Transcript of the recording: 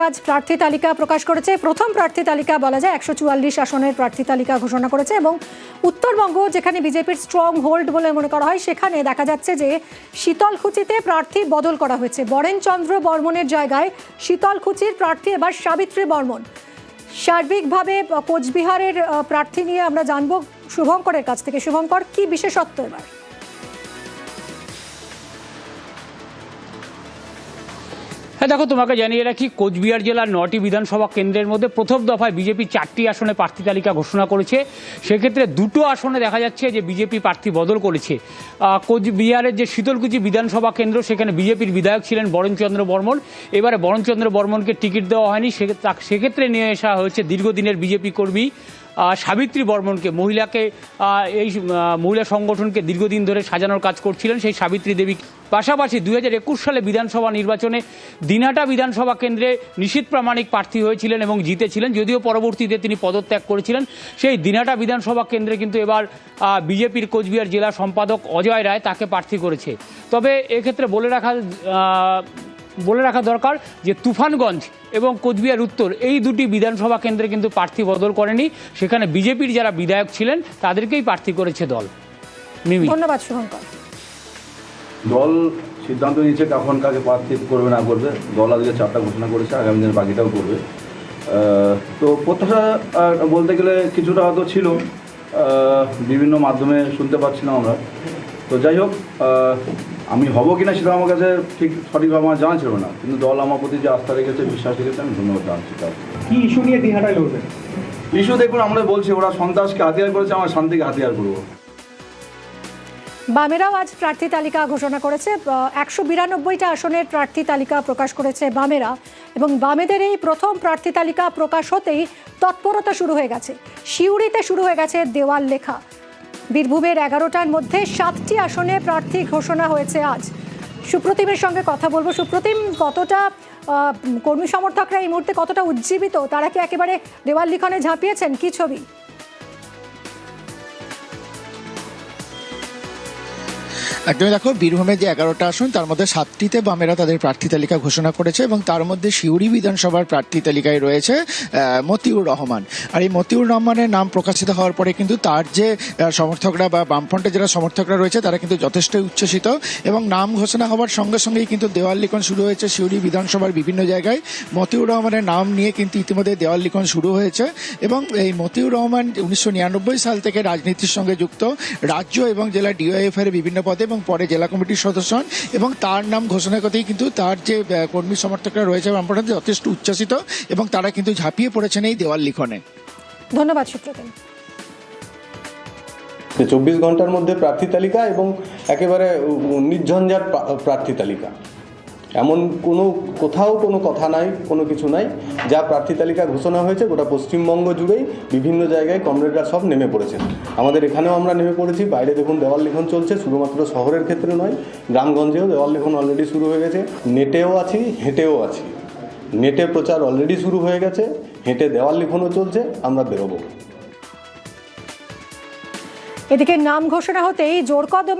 আজ প্রার্থী তালিকা প্রকাশ করেছে। প্রথম প্রার্থী তালিকা বলা যায় 144 আসনের প্রার্থী তালিকা ঘোষণা করেছে এবং উত্তরবঙ্গ যেখানে বিজেপির স্ট্রং হোল্ড বলে মনে করা হয় সেখানে দেখা যাচ্ছে যে শীতলকুচিতে প্রার্থী বদল করা হয়েছে। বরেনচন্দ্র বর্মনের জায়গায় শীতলকুচির প্রার্থী এবার সাবিত্রী বর্মন। সার্বিকভাবে কোচবিহারের প্রার্থী নিয়ে আমরা জানবো শুভঙ্করের কাছ থেকে। শুভঙ্কর, কি বিশেষত্ব এবার? হ্যাঁ দেখো, তোমাকে জানিয়ে রাখি, কোচবিহার জেলার 9টি বিধানসভা কেন্দ্রের মধ্যে প্রথম দফায় বিজেপি 4টি আসনে প্রার্থী তালিকা ঘোষণা করেছে। সেক্ষেত্রে 2টো আসনে দেখা যাচ্ছে যে বিজেপি প্রার্থী বদল করেছে। কোচবিহারের যে শীতলকুচি বিধানসভা কেন্দ্র, সেখানে বিজেপির বিধায়ক ছিলেন বরেনচন্দ্র বর্মন। এবারে বরেনচন্দ্র বর্মনকে টিকিট দেওয়া হয়নি, সেক্ষেত্রে নিয়ে আসা হয়েছে দীর্ঘদিনের বিজেপি কর্মী সাবিত্রী বর্মনকে। এই মহিলা সংগঠনকে দীর্ঘদিন ধরে সাজানোর কাজ করছিলেন সেই সাবিত্রী দেবী। পাশাপাশি 2021 সালে বিধানসভা নির্বাচনে দিনহাটা বিধানসভা কেন্দ্রে নিশীথ প্রামাণিক প্রার্থী হয়েছিলেন এবং জিতেছিলেন, যদিও পরবর্তীতে তিনি পদত্যাগ করেছিলেন। সেই দিনহাটা বিধানসভা কেন্দ্রে কিন্তু এবার বিজেপির কোচবিহার জেলা সম্পাদক অজয় রায় তাকে প্রার্থী করেছে। তবে এক্ষেত্রে বলে রাখা দরকার যে তুফানগঞ্জ এবং কোচবিহার উত্তর এই দুটি বিধানসভা কেন্দ্রে কিন্তু প্রার্থী বদল করেনি। সেখানে বিজেপির যারা বিধায়ক ছিলেন তাদেরকেই প্রার্থী করেছে দল। মিমি, ধন্যবাদ শুভঙ্কর। দল সিদ্ধান্ত নিয়েছে কখন কাকে প্রার্থী করবে না করবে। দল আজকে 4টা ঘোষণা করেছে, আগামী দিনে বাকিটাও করবে। তো প্রত্যাশা বলতে গেলে কিছুটা হয়তো ছিল, বিভিন্ন মাধ্যমে শুনতে পাচ্ছিলাম আমরা। তো যাই হোক, আমি হব কিনা সেটা আমার কাছে ঠিক সঠিকভাবে আমার জানা ছিল না, কিন্তু দল আমার প্রতি যে আস্থা রেখেছে, বিশ্বাস রেখেছে, আমি ধন্যবাদ জানাচ্ছি। কি ইস্যু নিয়ে দিনহাটায় লড়বেন? ইস্যু দেখুন, আমরা বলছি ওরা সন্ত্রাসকে হাতিয়ার করেছে, আমরা শান্তিকে হাতিয়ার করবো। বামেরাও আজ প্রার্থী তালিকা ঘোষণা করেছে। 192টা আসনের প্রার্থী তালিকা প্রকাশ করেছে বামেরা এবং বামেদের এই প্রথম প্রার্থী তালিকা প্রকাশ হতেই তৎপরতা শুরু হয়ে গেছে। সিউড়িতে শুরু হয়ে গেছে দেওয়াল লেখা। বীরভূমের 11টার মধ্যে 7টি আসনে প্রার্থী ঘোষণা হয়েছে আজ। সুপ্রতিমের সঙ্গে কথা বলবো। সুপ্রতিম, কতটা কর্মী সমর্থকরা এই মুহূর্তে কতটা উজ্জীবিত? তারা কি একেবারে দেওয়াল লিখনে ঝাঁপিয়েছেন? কি ছবি? একদমই, দেখো, বীরভূমের যে 11টা আসন তার মধ্যে 7টিতে বামেরা তাদের প্রার্থী তালিকা ঘোষণা করেছে এবং তার মধ্যে সিউড়ি বিধানসভার প্রার্থী তালিকায় রয়েছে মতিউর রহমান। আর এই মতিউর রহমানের নাম প্রকাশিত হওয়ার পরে কিন্তু তার যে সমর্থকরা বা বামফ্রন্টের যারা সমর্থকরা রয়েছে তারা কিন্তু যথেষ্ট উচ্ছ্বসিত এবং নাম ঘোষণা হওয়ার সঙ্গে সঙ্গেই কিন্তু দেওয়াল লিখন শুরু হয়েছে সিউড়ি বিধানসভার বিভিন্ন জায়গায়। মতিউর রহমানের নাম নিয়ে কিন্তু ইতিমধ্যে দেওয়াল লিখন শুরু হয়েছে এবং এই মতিউর রহমান 1999 সাল থেকে রাজনীতির সঙ্গে যুক্ত, রাজ্য এবং জেলা ডিওএফ এর বিভিন্ন পদে এবং পরে জেলা কমিটির সদস্য হন এবং তার নাম ঘোষণা করতেই কিন্তু তার যে কর্মী সমর্থকরা রয়েছে বামপন্থী যথেষ্ট উচ্ছ্বসিত এবং তারা কিন্তু ঝাঁপিয়ে পড়েছেন এই দেওয়াল লিখনে। ধন্যবাদ সুপ্রতিম। 24 ঘন্টার মধ্যে প্রার্থী তালিকা এবং একেবারে নির্ঝঞ্ঝাট প্রার্থী তালিকা, এমন কোথাও কোনো কথা নাই, কোনো কিছু নাই। যা প্রার্থী তালিকা ঘোষণা হয়েছে গোটা পশ্চিমবঙ্গ জুড়েই বিভিন্ন জায়গায় কমরেডরা সব নেমে পড়েছেন। আমাদের এখানেও আমরা নেমে পড়েছি। বাইরে দেখুন দেওয়াল লিখন চলছে, শুধুমাত্র শহরের ক্ষেত্রে নয়, গ্রামগঞ্জেও দেওয়াল লিখন অলরেডি শুরু হয়ে গেছে। নেটেও আছি, হেঁটেও আছি। নেটে প্রচার অলরেডি শুরু হয়ে গেছে, হেঁটে দেওয়াল লিখনও চলছে, আমরা বেরোবো। এদিকে নাম ঘোষণা হতেই জোর কদমে